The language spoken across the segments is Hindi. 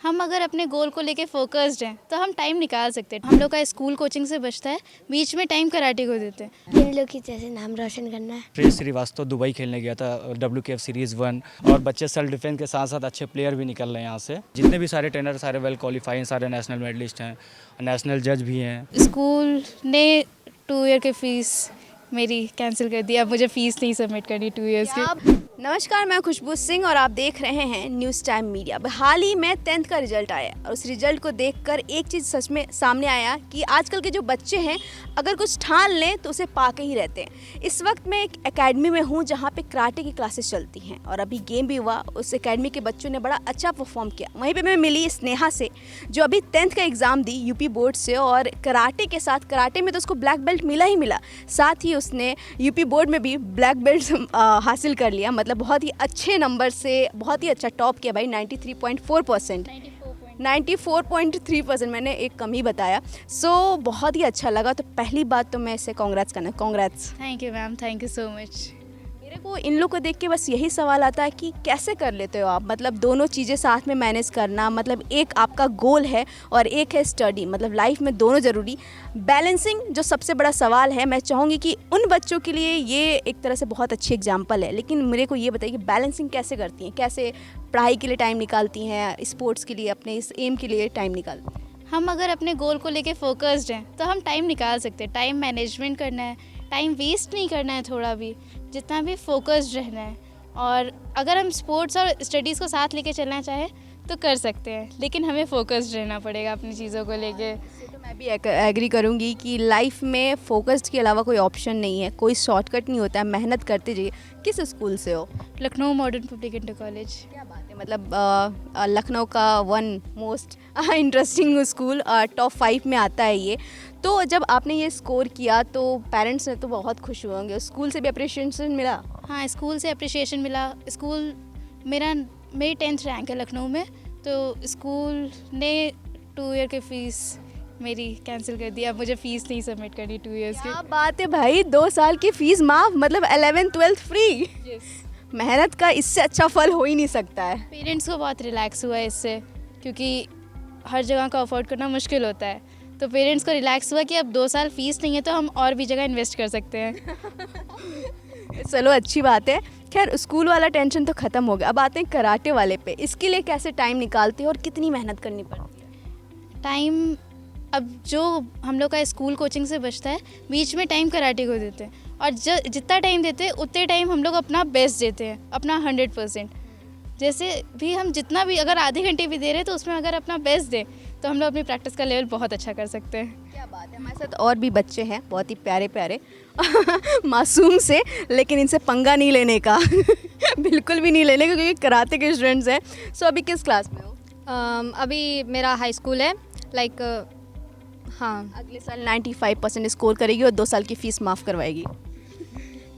हम अगर अपने गोल को लेके फोकस्ड हैं तो हम टाइम निकाल सकते हैं। हम लोग का स्कूल कोचिंग से बचता है, बीच में टाइम कराटे को देते हैं। इन लोग की जैसे नाम रोशन करना है। श्रेयस श्रीवास्तव दुबई खेलने गया था WKF सीरीज़ 1 और बच्चे सेल्फ डिफेंस के साथ साथ अच्छे प्लेयर भी निकल रहे हैं यहाँ से। जितने भी सारे ट्रेनर सारे वेल क्वालिफाई हैं, सारे नेशनल मेडलिस्ट हैं, नेशनल जज भी हैं। स्कूल ने 2 ईयर की फ़ीस मेरी कैंसिल कर दी। अब मुझे फ़ीस नहीं सबमिट करनी 2 ईयर्स की। नमस्कार, मैं खुशबू सिंह और आप देख रहे हैं न्यूज़ टाइम मीडिया। हाल ही में 10th का रिजल्ट आया और उस रिजल्ट को देखकर एक चीज़ सच में सामने आया कि आजकल के जो बच्चे हैं अगर कुछ ठान लें तो उसे पाके ही रहते हैं। इस वक्त मैं एक एकेडमी में हूँ जहाँ पे कराटे की क्लासेस चलती हैं और अभी गेम भी हुआ। उस एकेडमी के बच्चों ने बड़ा अच्छा परफॉर्म किया। वहीं पे मैं मिली स्नेहा से जो अभी 10th का एग्ज़ाम दी यूपी बोर्ड से और कराटे के साथ, कराटे में तो उसको ब्लैक बेल्ट मिला ही मिला, साथ ही उसने यूपी बोर्ड में भी ब्लैक बेल्ट हासिल कर लिया। मतलब बहुत ही अच्छे नंबर से बहुत ही अच्छा टॉप किया भाई, 93.4%, 94.3%, मैंने एक कम ही बताया। सो बहुत ही अच्छा लगा। तो पहली बात तो मैं इसे कांग्रेट्स करना, congrats. Thank you ma'am, thank you so much. मेरे को इन लोग को देख के बस यही सवाल आता है कि कैसे कर लेते हो आप, मतलब दोनों चीज़ें साथ में मैनेज करना। मतलब एक आपका गोल है और एक है स्टडी, मतलब लाइफ में दोनों ज़रूरी। बैलेंसिंग जो सबसे बड़ा सवाल है, मैं चाहूँगी कि उन बच्चों के लिए ये एक तरह से बहुत अच्छी एग्जाम्पल है। लेकिन मेरे को ये बताइए कि बैलेंसिंग कैसे करती हैं, कैसे पढ़ाई के लिए टाइम निकालती हैं, स्पोर्ट्स के लिए, अपने इस एम के लिए टाइम निकालती हैं? हम अगर अपने गोल को लेके फोकस्ड हैं तो हम टाइम निकाल सकते हैं। टाइम मैनेजमेंट करना है, टाइम वेस्ट नहीं करना है, थोड़ा भी जितना भी फोकस्ड रहना है। और अगर हम स्पोर्ट्स और स्टडीज़ को साथ लेके चलना चाहें तो कर सकते हैं, लेकिन हमें फोकस्ड रहना पड़ेगा अपनी चीज़ों को लेके। तो मैं भी एग्री करूँगी कि लाइफ में फोकस्ड के अलावा कोई ऑप्शन नहीं है, कोई शॉर्टकट नहीं होता है, मेहनत करते जाइए। किस स्कूल से हो? Lucknow modern public inter college. क्या बात है, मतलब लखनऊ का one most interesting school, top 5 में आता है ये। तो जब आपने ये स्कोर किया तो पेरेंट्स ने तो बहुत खुश हुए होंगे, स्कूल से भी अप्रिशिएशन मिला? हाँ, स्कूल से अप्रिशिएशन मिला। स्कूल मेरी 10th रैंक है लखनऊ में, तो स्कूल ने 2 ईयर की फ़ीस मेरी कैंसिल कर दी। अब मुझे फ़ीस नहीं सबमिट करनी 2 ईयर्स की। क्या बात है भाई, 2 साल की फ़ीस माफ़, मतलब 11th 12th फ्री। मेहनत का इससे अच्छा फल हो ही नहीं सकता है। पेरेंट्स को बहुत रिलैक्स हुआ है इससे, क्योंकि हर जगह का अफोर्ड करना मुश्किल होता है। तो पेरेंट्स को रिलैक्स हुआ कि अब 2 साल फ़ीस नहीं है तो हम और भी जगह इन्वेस्ट कर सकते हैं। चलो अच्छी बात है। खैर, स्कूल वाला टेंशन तो ख़त्म हो गया। अब आते हैं कराटे वाले पे। इसके लिए कैसे टाइम निकालते हो और कितनी मेहनत करनी पड़ती है? टाइम अब जो हम लोग का स्कूल कोचिंग से बचता है, बीच में टाइम कराटे को देते हैं। और जितना टाइम देते हैं उतने टाइम हम लोग अपना बेस्ट देते हैं, अपना 100%। जैसे भी हम जितना भी अगर आधे घंटे भी दे रहे हैं तो उसमें अगर अपना बेस्ट दें तो हम लोग अपनी प्रैक्टिस का लेवल बहुत अच्छा कर सकते हैं। क्या बात है। हमारे साथ और भी बच्चे हैं, बहुत ही प्यारे प्यारे मासूम से, लेकिन इनसे पंगा नहीं लेने का बिल्कुल भी नहीं लेने का, क्योंकि कराटे के स्टूडेंट्स हैं। सो अभी किस क्लास में हो? अभी मेरा हाई स्कूल है, लाइक हाँ। अगले साल 95% स्कोर करेगी और 2 साल की फ़ीस माफ़ करवाएगी,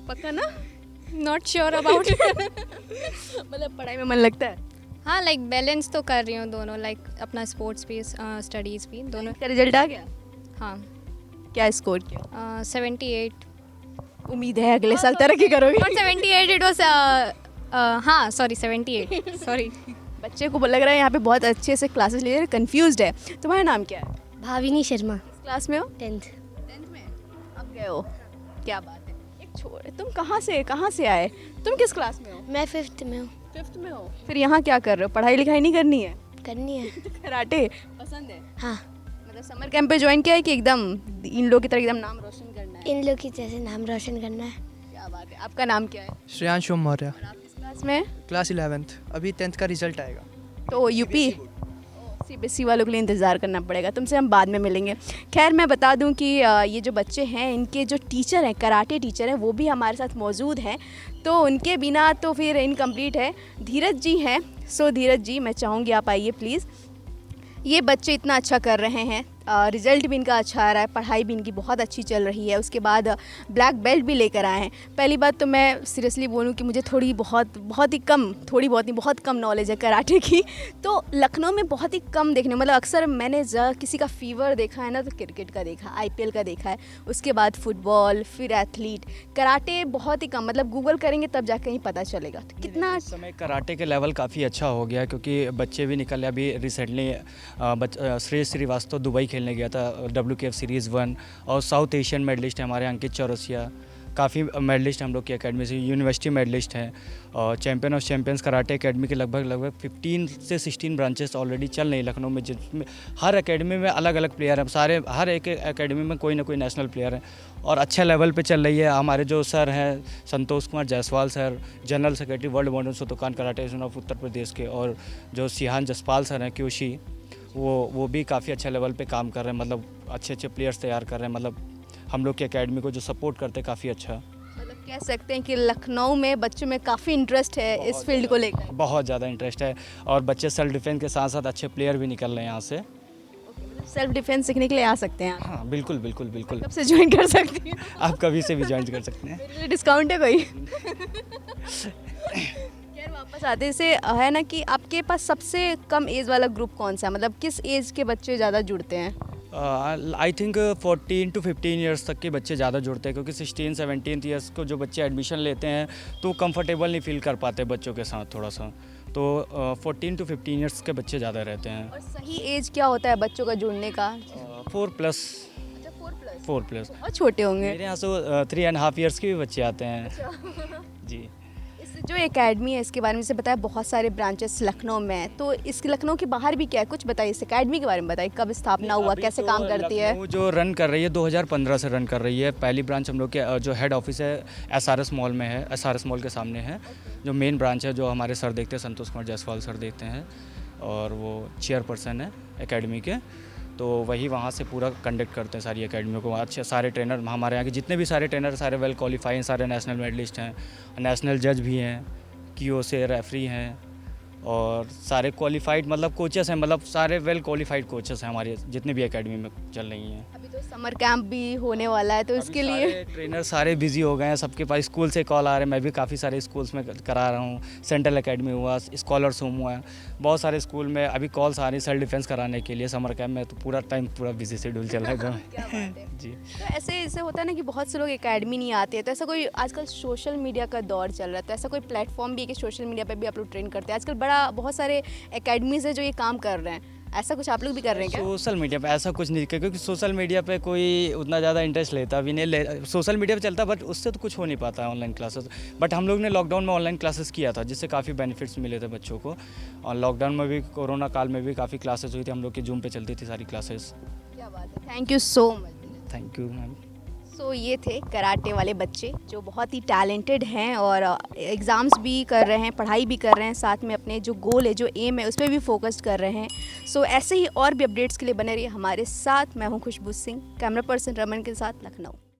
पक्का ना? नॉट श्योर अबाउट मतलब पढ़ाई में मन लगता है? हाँ, लाइक बैलेंस तो कर रही हूँ दोनों, लाइक अपना स्पोर्ट्स भी, स्टडीज़ भी, दोनों। का रिजल्ट आ गया? हाँ। क्या स्कोर किया? 78। उम्मीद है अगले साल तरक्की करोगी। नॉट 78, इट वाज हाँ सॉरी 78 सॉरी। बच्चे को लग रहा है यहाँ पे बहुत अच्छे से क्लासेस ले रहे हैं, कन्फ्यूज्ड है। तुम्हारा नाम क्या है? भाविनी शर्मा। किस क्लास में हो? 10th। 10th में अब गए हो? क्या बात है। एक छोड़, तुम कहाँ से आए? तुम किस क्लास में हो? मैं 5th में हूँ। 5th में हो? फिर यहाँ क्या कर रहे हो? पढ़ाई लिखाई नहीं करनी है? करनी है। कराटे पसंद है? हाँ। मतलब समर कैंप पे ज्वाइन किया है कि एकदम इन लोगों की तरह एकदम नाम रोशन करना है? इन लोग की जैसे नाम रोशन करना है। क्या बात है। आपका नाम क्या है? श्रेयांशु मौर्य, और आप किस क्लास में? Class 11th। अभी 10th का रिजल्ट आएगा। तो यूपी CBSE वालों के लिए इंतज़ार करना पड़ेगा। तुमसे हम बाद में मिलेंगे। खैर, मैं बता दूं कि ये जो बच्चे हैं, इनके जो टीचर हैं, कराटे टीचर हैं, वो भी हमारे साथ मौजूद हैं। तो उनके बिना तो फिर इनकम्प्लीट है। धीरज जी हैं। सो धीरज जी, मैं चाहूँगी आप आइए प्लीज़। ये बच्चे इतना अच्छा कर रहे हैं, रिजल्ट भी इनका अच्छा आ रहा है, पढ़ाई भी इनकी बहुत अच्छी चल रही है, उसके बाद ब्लैक बेल्ट भी लेकर आए हैं। पहली बात तो मैं सीरियसली बोलूँ कि मुझे बहुत कम नॉलेज है कराटे की, तो लखनऊ में बहुत ही कम देखने, मतलब अक्सर मैंने किसी का फीवर देखा है ना तो क्रिकेट का देखा, IPL का देखा है, उसके बाद फुटबॉल, फिर एथलीट, कराटे बहुत ही कम, मतलब गूगल करेंगे तब जाकर ही पता चलेगा। तो कितना इस समय कराटे के लेवल काफ़ी अच्छा हो गया है, क्योंकि बच्चे भी निकले। अभी रिसेंटली श्रेयस श्रीवास्तव दुबई खेलने गया था WKF सीरीज़ 1, और साउथ एशियन मेडलिस्ट है हमारे अंकित चौरसिया, काफ़ी मेडलिस्ट हम लोग की एकेडमी से, यूनिवर्सिटी मेडलिस्ट हैं, और champion of champions karate academy के लगभग 15 से 16 ब्रांचेस ऑलरेडी चल रही लखनऊ में, जिसमें हर एकेडमी में अलग अलग प्लेयर हैं, हर एक एकेडमी में कोई ना कोई नेशनल प्लेयर है, और अच्छे लेवल पे चल रही है। हमारे जो सर हैं Santosh Kumar Jaiswal sir, general secretary world modern Shotokan karate association of Uttar Pradesh के, और जो सिहान जसपाल सर हैं क्यूशी, वो भी काफ़ी अच्छे लेवल पे काम कर रहे हैं, मतलब अच्छे प्लेयर्स तैयार कर रहे हैं, मतलब हम लोग की एकेडमी को जो सपोर्ट करते हैं काफ़ी अच्छा। मतलब कह सकते हैं कि लखनऊ में बच्चों में काफ़ी इंटरेस्ट है इस फील्ड को लेकर। बहुत ज़्यादा इंटरेस्ट है, और बच्चे सेल्फ डिफेंस के साथ साथ अच्छे प्लेयर भी निकल रहे हैं यहाँ से। सेल्फ डिफेंस सीखने के लिए आ सकते हैं आप? हाँ बिल्कुल बिल्कुल बिल्कुल, कब से ज्वाइन कर सकती हैं? आप कभी से भी ज्वाइन कर सकते हैं। मेरे लिए डिस्काउंट है कोई? खैर वापस आते से है ना कि आपके पास सबसे कम एज वाला ग्रुप कौन सा है, मतलब किस एज के बच्चे ज़्यादा जुड़ते हैं? आई थिंक 14 to 15 ईयर्स तक के बच्चे ज़्यादा जुड़ते हैं, क्योंकि 16-17 ईयर्स को जो बच्चे एडमिशन लेते हैं तो कंफर्टेबल नहीं फील कर पाते बच्चों के साथ थोड़ा सा, तो 14 to 15 ईयर्स के बच्चे ज़्यादा रहते हैं। और सही एज क्या होता है बच्चों का जुड़ने का? 4+। अच्छा 4+। 4+। बहुत छोटे होंगे। मेरे यहाँ से 3.5 ईयर्स के भी बच्चे आते हैं। जी। इस जो एकेडमी है इसके बारे में से बताया, बहुत सारे ब्रांचेस लखनऊ में है, तो इस लखनऊ के बाहर भी क्या है, कुछ बताइए इस एकेडमी के बारे में, बताइए कब स्थापना हुआ, अभी कैसे तो काम करती है? लखनऊ जो रन कर रही है 2015 से रन कर रही है। पहली ब्रांच हम लोग के जो हेड ऑफिस है SRS मॉल में है, SRS मॉल के सामने है। जो मेन ब्रांच है जो हमारे सर देखते हैं संतोष कुमार जायसवाल सर देखते हैं, और वो चेयरपर्सन है एकेडमी के, तो वही वहाँ से पूरा कंडक्ट करते हैं सारी एकेडमियों को। अच्छे सारे ट्रेनर हमारे यहाँ के जितने भी सारे ट्रेनर सारे वेल क्वालिफाई हैं, सारे नेशनल मेडलिस्ट हैं, नेशनल जज भी हैं, QO से रेफरी हैं, और सारे क्वालिफाइड मतलब कोचेस हैं, मतलब सारे वेल क्वालिफाइड कोचेस हैं हमारे जितने भी एकेडमी में चल रही हैं। अभी तो समर कैंप भी होने वाला है, तो इसके लिए ट्रेनर सारे बिजी हो गए हैं, सबके पास स्कूल से कॉल आ रहे हैं। मैं भी काफ़ी सारे स्कूल्स में करा रहा हूँ, सेंट्रल एकेडमी हुआ, स्कॉलर्स होम हुआ, बहुत सारे स्कूल में अभी कॉल्स आ रही सेल्फ डिफेंस कराने के लिए समर कैंप में, तो पूरा टाइम पूरा बिजी शेड्यूल चल रहा है। जी। तो ऐसे होता है ना कि बहुत से लोग एकेडमी नहीं आते, तो ऐसा कोई आजकल सोशल मीडिया का दौर चल रहा है, तो ऐसा कोई प्लेटफॉर्म भी है कि सोशल मीडिया पे भी आप लोग ट्रेन करते हैं? आजकल बहुत सारे एकेडमीज है जो ये काम कर रहे हैं, ऐसा कुछ आप लोग भी कर रहे हैं क्या? सोशल मीडिया पे ऐसा कुछ नहीं, क्योंकि सोशल मीडिया पे कोई उतना ज़्यादा इंटरेस्ट लेता भी नहीं। सोशल मीडिया पे चलता, बट उससे तो कुछ हो नहीं पाता है ऑनलाइन क्लासेस। बट हम लोग ने लॉकडाउन में ऑनलाइन क्लासेस किया था, जिससे काफ़ी बेनिफिट्स मिले थे बच्चों को, और लॉकडाउन में भी कोरोना काल में भी काफ़ी क्लासेस हुई थी हम लोग की, जूम पे चलती थी सारी क्लासेस। क्या बात है, thank you so much. Thank you ma'am. So ये थे कराटे वाले बच्चे जो बहुत ही टैलेंटेड हैं और एग्ज़ाम्स भी कर रहे हैं, पढ़ाई भी कर रहे हैं, साथ में अपने जो गोल है, जो एम है, उस पर भी फोकस कर रहे हैं। सो ऐसे ही और भी अपडेट्स के लिए बने रहिए हमारे साथ। मैं हूं खुशबू सिंह, कैमरा पर्सन रमन के साथ, लखनऊ।